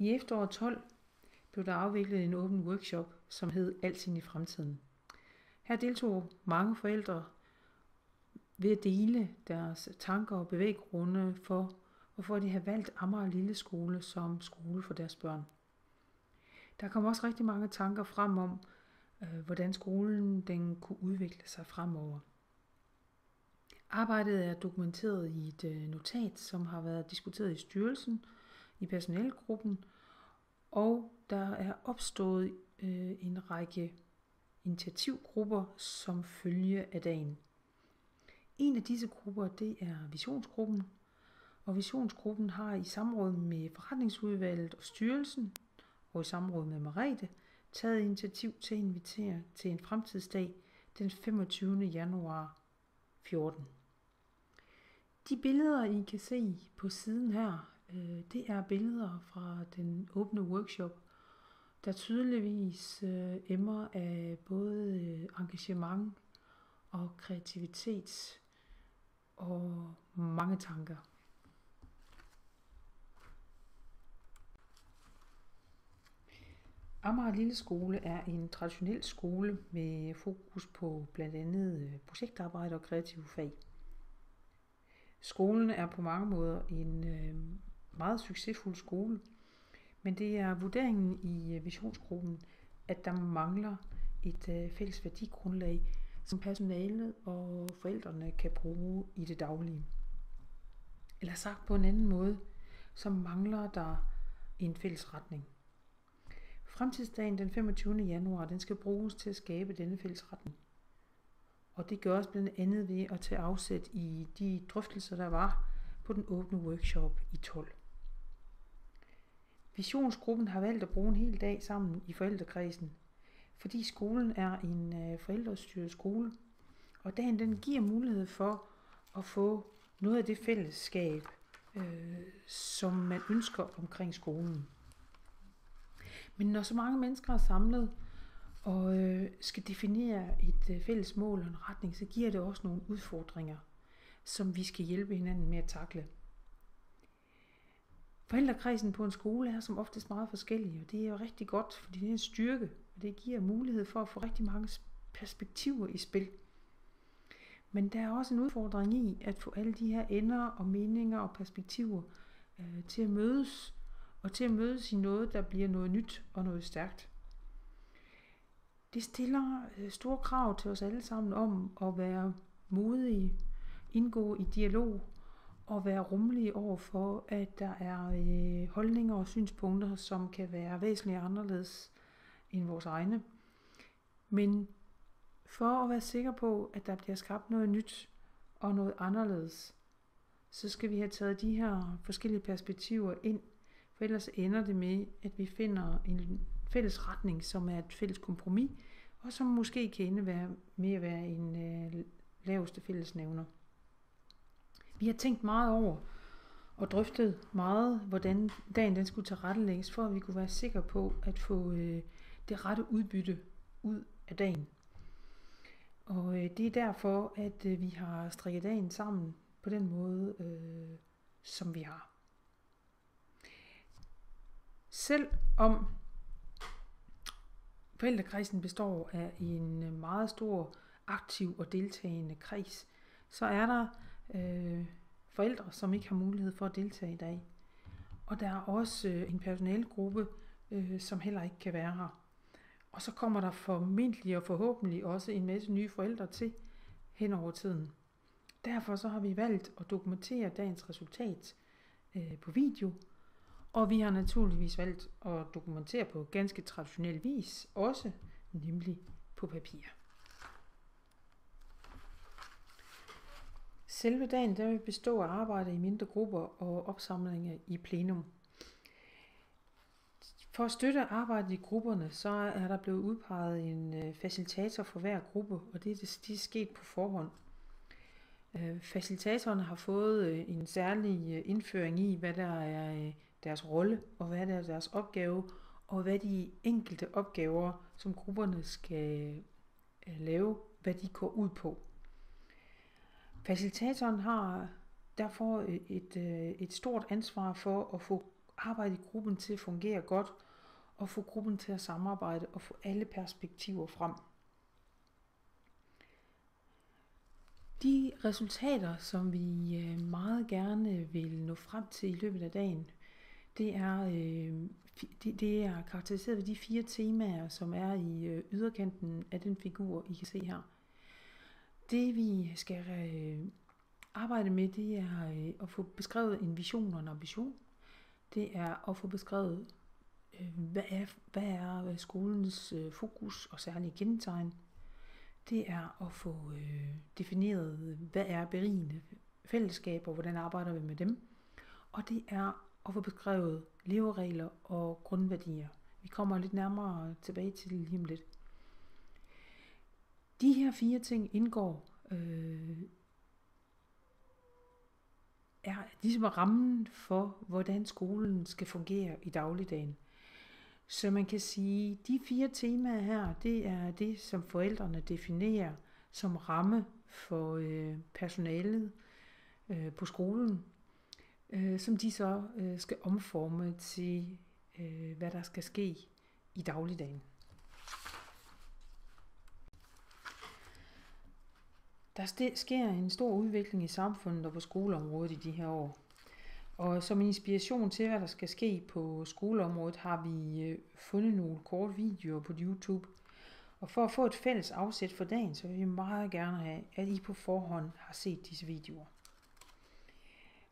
I efteråret 12 blev der afviklet en åben workshop, som hed Alting i fremtiden. Her deltog mange forældre ved at dele deres tanker og bevæggrunde for, hvorfor de har valgt Amager Lille Skole som skole for deres børn. Der kom også rigtig mange tanker frem om, hvordan skolen den kunne udvikle sig fremover. Arbejdet er dokumenteret i et notat, som har været diskuteret i styrelsen, i personalegruppen, og der er opstået en række initiativgrupper som følge af dagen. En af disse grupper, det er visionsgruppen, og visionsgruppen har i samråd med forretningsudvalget og styrelsen, og i samråd med Merete, taget initiativ til at invitere til en fremtidsdag den 25. januar 14. De billeder, I kan se på siden her, det er billeder fra den åbne workshop, der tydeligvis emmer af både engagement og kreativitet og mange tanker. Amager Lille Skole er en traditionel skole med fokus på blandt andet projektarbejde og kreative fag. Skolen er på mange måder en meget succesfuld skole, men det er vurderingen i visionsgruppen, at der mangler et fælles værdigrundlag, som personalet og forældrene kan bruge i det daglige. Eller sagt på en anden måde, så mangler der en fælles retning. Fremtidsdagen den 25. januar, den skal bruges til at skabe denne fælles retning. Og det gøres blandt andet ved at tage afsæt i de drøftelser, der var på den åbne workshop i 12. Visionsgruppen har valgt at bruge en hel dag sammen i forældrekredsen, fordi skolen er en forældrestyret skole, og dagen den giver mulighed for at få noget af det fællesskab, som man ønsker omkring skolen. Men når så mange mennesker er samlet og skal definere et fælles mål og en retning, så giver det også nogle udfordringer, som vi skal hjælpe hinanden med at takle. Forældrekredsen på en skole er som oftest meget forskellige, og det er jo rigtig godt, fordi det er en styrke, og det giver mulighed for at få rigtig mange perspektiver i spil. Men der er også en udfordring i at få alle de her ender og meninger og perspektiver til at mødes, og til at mødes i noget, der bliver noget nyt og noget stærkt. Det stiller store krav til os alle sammen om at være modige, indgå i dialog og være rummelige over for, at der er holdninger og synspunkter, som kan være væsentligt anderledes end vores egne. Men for at være sikker på, at der bliver skabt noget nyt og noget anderledes, så skal vi have taget de her forskellige perspektiver ind, for ellers ender det med, at vi finder en fælles retning, som er et fælles kompromis, og som måske kan ende med at være en laveste fællesnævner. Vi har tænkt meget over og drøftet meget, hvordan dagen den skulle tilrettelægges, for at vi kunne være sikre på at få det rette udbytte ud af dagen. Og det er derfor, at vi har strikket dagen sammen på den måde, som vi har. Selv om forældrekredsen består af en meget stor, aktiv og deltagende kreds, så er der forældre, som ikke har mulighed for at deltage i dag. Og der er også en personalegruppe, som heller ikke kan være her. Og så kommer der formentlig og forhåbentlig også en masse nye forældre til hen over tiden. Derfor så har vi valgt at dokumentere dagens resultat på video, og vi har naturligvis valgt at dokumentere på ganske traditionel vis, også nemlig på papir. Selve dagen der vil bestå af arbejde i mindre grupper og opsamlinger i plenum. For at støtte arbejdet i grupperne, så er der blevet udpeget en facilitator for hver gruppe, og det er sket på forhånd. Facilitatorerne har fået en særlig indføring i, hvad der er deres rolle, og hvad der er deres opgave, og hvad de enkelte opgaver, som grupperne skal lave, hvad de går ud på. Facilitatoren har derfor et stort ansvar for at få arbejde i gruppen til at fungere godt, og få gruppen til at samarbejde og få alle perspektiver frem. De resultater, som vi meget gerne vil nå frem til i løbet af dagen, det er karakteriseret ved de 4 temaer, som er i yderkanten af den figur, I kan se her. Det vi skal arbejde med, det er at få beskrevet en vision og en ambition. Det er at få beskrevet, hvad er skolens fokus og særlige kendetegn. Det er at få defineret, hvad er berigende fællesskaber, hvordan arbejder vi med dem. Og det er at få beskrevet leveregler og grundværdier. Vi kommer lidt nærmere tilbage til det lige om lidt. De her 4 ting indgår, er ligesom rammen for, hvordan skolen skal fungere i dagligdagen. Så man kan sige, de 4 temaer her, det er det, som forældrene definerer som ramme for personalet på skolen, som de så skal omforme til, hvad der skal ske i dagligdagen. Der sker en stor udvikling i samfundet og på skoleområdet i de her år. Og som inspiration til, hvad der skal ske på skoleområdet, har vi fundet nogle korte videoer på YouTube. Og for at få et fælles afsæt for dagen, så vil vi meget gerne have, at I på forhånd har set disse videoer.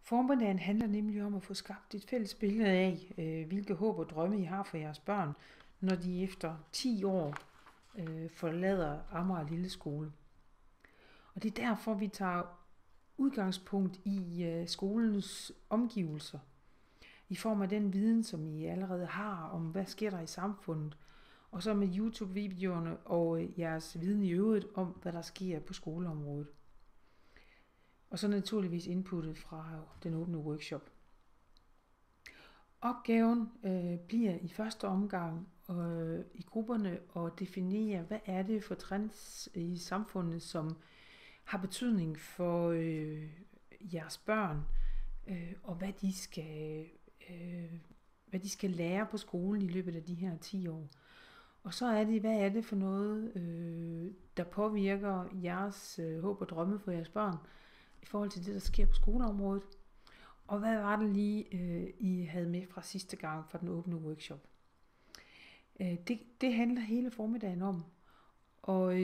Formiddagen handler nemlig om at få skabt et fælles billede af, hvilke håb og drømme I har for jeres børn, når de efter 10 år forlader Amager Lille Skole. Og det er derfor, vi tager udgangspunkt i skolens omgivelser, i form af den viden, som I allerede har om, hvad sker der i samfundet, og så med YouTube-videoerne og jeres viden i øvrigt om, hvad der sker på skoleområdet. Og så naturligvis inputtet fra den åbne workshop. Opgaven bliver i første omgang i grupperne at definere, hvad er det for trends i samfundet, som har betydning for jeres børn, og hvad de skal lære på skolen i løbet af de her 10 år. Og så er det, hvad er det for noget, der påvirker jeres håb og drømme for jeres børn, i forhold til det, der sker på skoleområdet. Og hvad var det lige, I havde med fra sidste gang fra den åbne workshop? Det handler hele formiddagen om. Og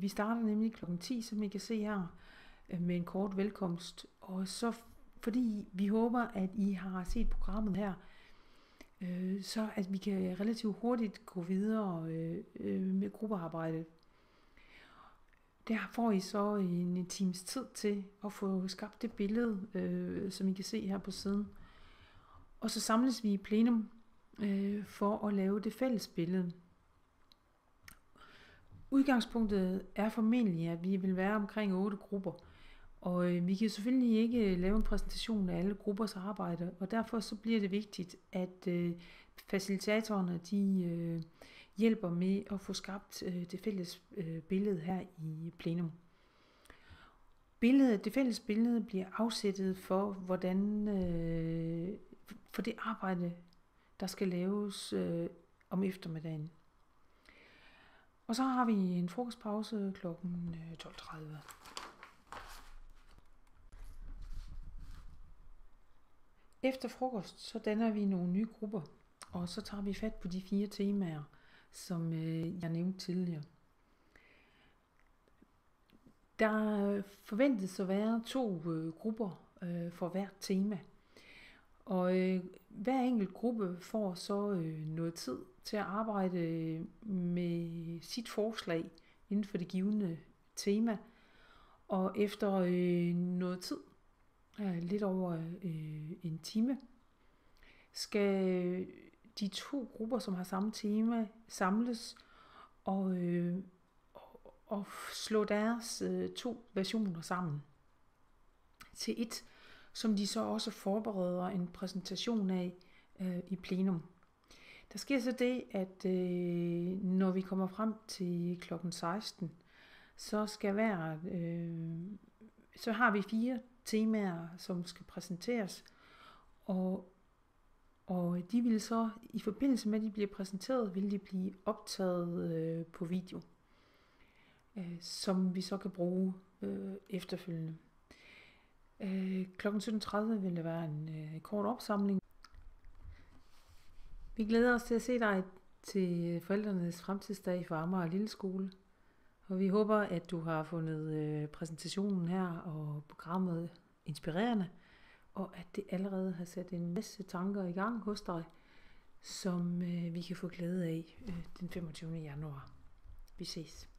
vi starter nemlig kl. 10, som I kan se her, med en kort velkomst. Og så fordi vi håber, at I har set programmet her, så at vi kan relativt hurtigt gå videre med gruppearbejdet. Der får I så en times tid til at få skabt det billede, som I kan se her på siden. Og så samles vi i plenum for at lave det fælles billede. Udgangspunktet er formentlig, at vi vil være omkring 8 grupper. Og vi kan selvfølgelig ikke lave en præsentation af alle gruppers arbejde, og derfor så bliver det vigtigt, at facilitatorerne de hjælper med at få skabt det fælles billede her i plenum. Det fælles billede bliver afsættet for, hvordan for det arbejde, der skal laves om eftermiddagen. Og så har vi en frokostpause kl. 12:30. Efter frokost, så danner vi nogle nye grupper, og så tager vi fat på de 4 temaer, som jeg nævnte tidligere. Der forventes at være 2 grupper for hvert tema, og hver enkelt gruppe får så noget tid til at arbejde med sit forslag inden for det givne tema, og efter noget tid, lidt over en time, skal de 2 grupper, som har samme tema, samles og slå deres 2 versioner sammen til et, som de så også forbereder en præsentation af i plenum. Der sker så det, at når vi kommer frem til kl. 16, så har vi 4 temaer, som skal præsenteres, og Og de vil så, i forbindelse med, at de bliver præsenteret, vil de blive optaget på video, som vi så kan bruge efterfølgende. Kl. 17.30 vil der være en kort opsamling. Vi glæder os til at se dig til forældrenes fremtidsdag for Amager Lilleskole. Og vi håber, at du har fundet præsentationen her og programmet inspirerende, og at det allerede har sat en masse tanker i gang hos dig, som vi kan få glæde af den 25. januar. Vi ses.